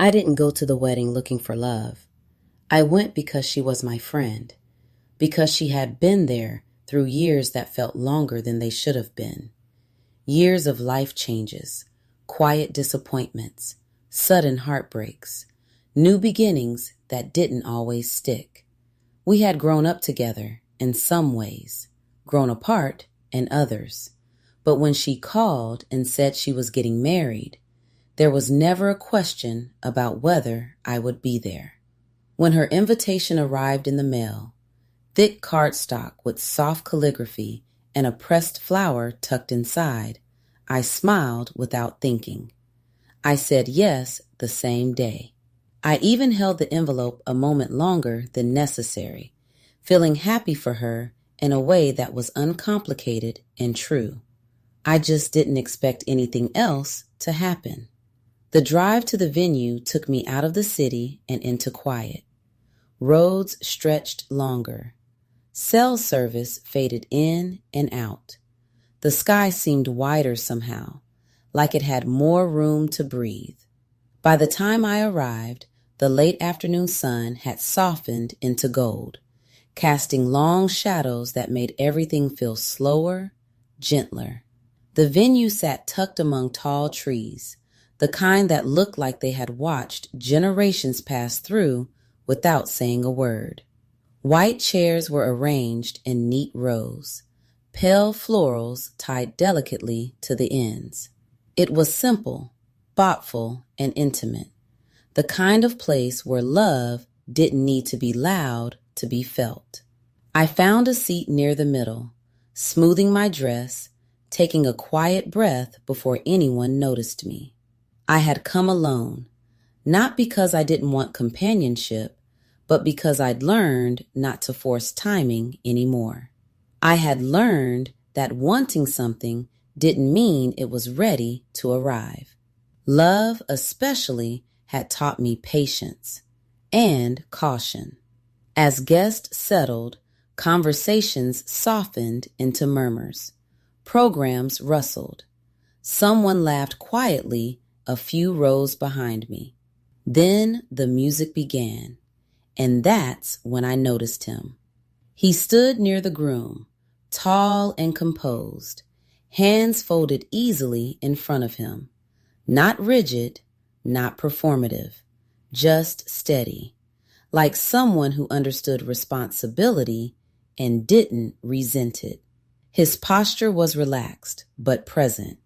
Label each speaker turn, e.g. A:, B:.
A: I didn't go to the wedding looking for love. I went because she was my friend, because she had been there through years that felt longer than they should have been. Years of life changes, quiet disappointments, sudden heartbreaks, new beginnings that didn't always stick. We had grown up together in some ways, grown apart in others. But when she called and said she was getting married, there was never a question about whether I would be there. When her invitation arrived in the mail, thick cardstock with soft calligraphy and a pressed flower tucked inside, I smiled without thinking. I said yes the same day. I even held the envelope a moment longer than necessary, feeling happy for her in a way that was uncomplicated and true. I just didn't expect anything else to happen. The drive to the venue took me out of the city and into quiet. Roads stretched longer. Cell service faded in and out. The sky seemed wider somehow, like it had more room to breathe. By the time I arrived, the late afternoon sun had softened into gold, casting long shadows that made everything feel slower, gentler. The venue sat tucked among tall trees, the kind that looked like they had watched generations pass through without saying a word. White chairs were arranged in neat rows, pale florals tied delicately to the ends. It was simple, thoughtful, and intimate, the kind of place where love didn't need to be loud to be felt. I found a seat near the middle, smoothing my dress, taking a quiet breath before anyone noticed me. I had come alone, not because I didn't want companionship, but because I'd learned not to force timing anymore. I had learned that wanting something didn't mean it was ready to arrive. Love, especially, had taught me patience and caution. As guests settled, conversations softened into murmurs. Programs rustled. Someone laughed quietly a few rows behind me. Then the music began, and that's when I noticed him. He stood near the groom, tall and composed, hands folded easily in front of him. Not rigid, not performative, just steady, like someone who understood responsibility and didn't resent it. His posture was relaxed but present,